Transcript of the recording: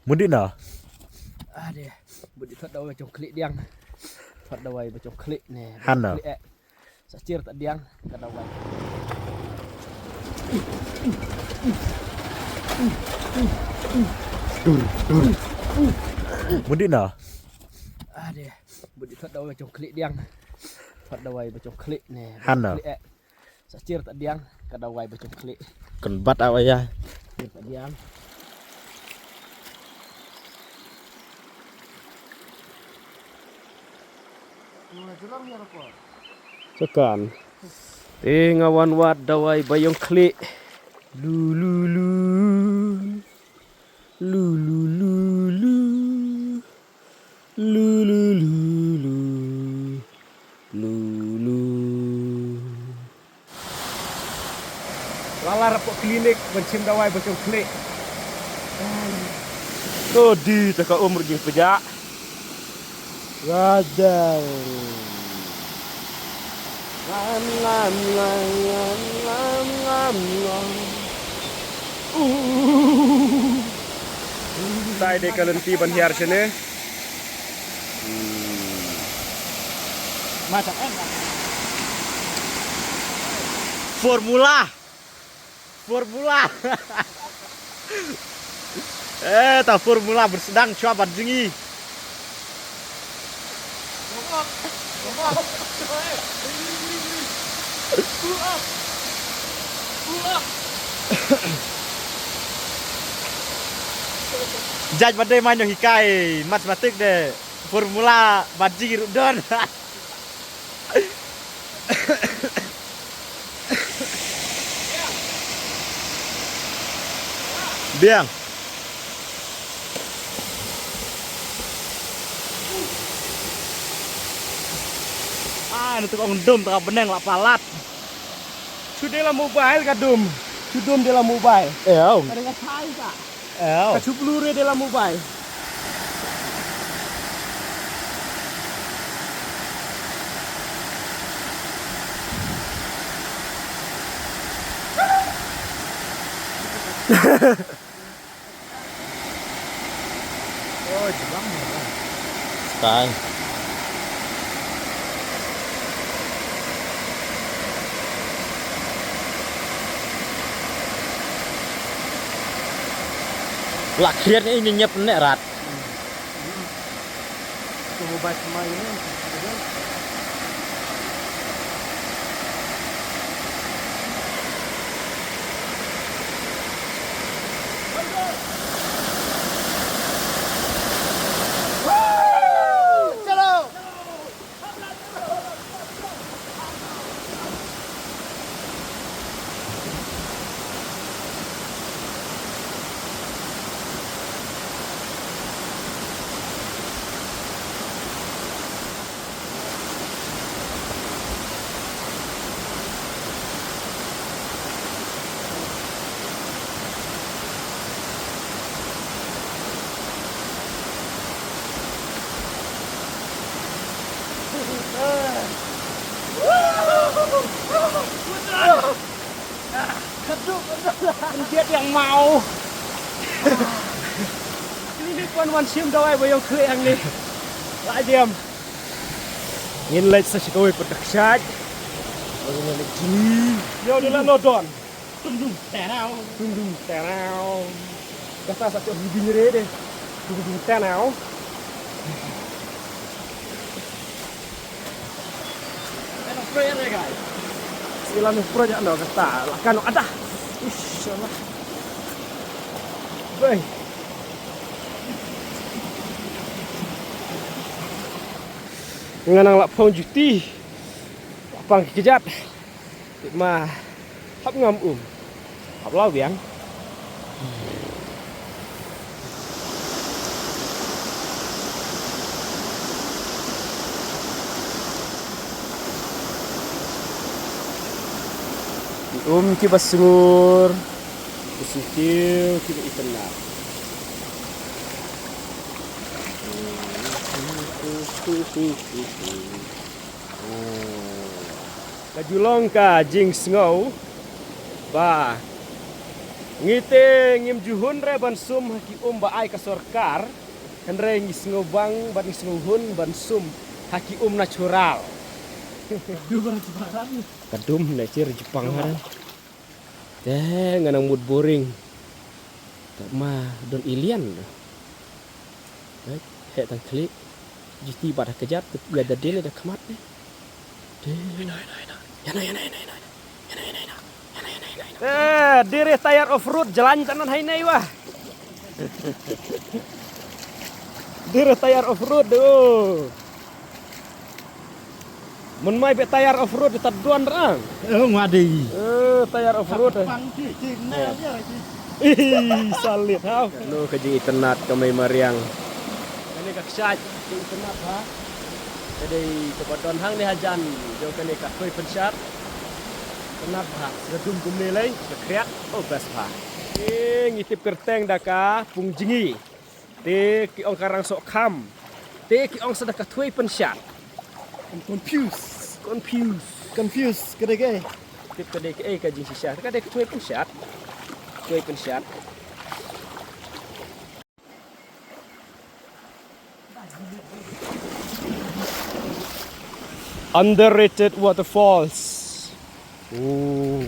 Mudik nào? Đây, mudik thoát đầu trong klik diang. Thoát đầu vào trong klik nè. Han à? Sacir tak diang ke đầu vai. Mudik nào? Đây, mudik thoát đầu vào trong klik diang. Thoát đầu vào trong klik nè. Han à? Sacir tak diang ke đầu vai vào trong klik. Cần bắt ao ai? Sacir tak diang. Sekan. Ngawan wat dawai bayong klik. Lu lu lu. Lu lu lu lu. Lu lu lu lu. Lu lu. Lala rapok klinik mencim dawai bayong klik. Todi cakap umur jing pejak. Radang. Lam lam lam lam lam lam lam. Tai de kalenti ban hiar sini. Macam enak. Formula. Tak formula bersedang coba jengi. Jaj badai manyo hikai mat batik de formula baji rudon. Biang. Itu kong dum tak beneng lak palat. Sudah lah mobile kadum. Sudum dalam mobile. Eo. Ada yang cai tak? Eo. Kacu peluru dalam mobile. Oh, jebang. Tay. Lak kriatnya ini nyep nek rat. Itu mobile semua ini. Dia yang mau. Ini pun wan sim dawai bayong klik yang ni. Lại diam. Nhìn lên sa sikoi pedak saj. Bayong lek jini. Yo dia lodon. Tundung tenau. Kata sa chok bibi nyere deh. Tundung tenau. Enak sprayer ya guys. Sila ni projek no kata. Lakan ada. Insyaallah. Baik. Nganang lak phong juti. Lapang kejat. Ma hap ngam hap lau biang. Kita basungur. Besukiu kita ikan nak. Laju longka jing sengau. Ba. Ngite ngim juhun re ban sum haki ba ai ka sorkar. Henre ngis ngobang ban ngis nguhun ban sum haki natural. Kadum nature Jepang haran. Teh nganang mood boring. Tak mah don ilian. Baik, hek tang klik. Justi pada kejap ya ada dele dah kemat ni. Dire tayar off road jalan tanan hai nai wah. Dire tayar off road oh. Mun mai be tayar off road tad duan rang. Ngadi. Tayar off road. Ih, salit ha. Lo kajing iternat kamai mariang. Ini kak syaj iternat ha. Jadi kepadon hang ni hajan jo kene kak koi pensyat. Tenat ha, sedum kumne lai, kekriak, oh bas ha. Ngitip kerteng daka pung jingi. Te ki ong karang sok kham. Te ki ong sedaka thui pensyat. Confused kedai. Tip kedai ke ka jing sisya. Kadai ke thui pensyat. Thui pensyat. Underrated waterfalls. Oh.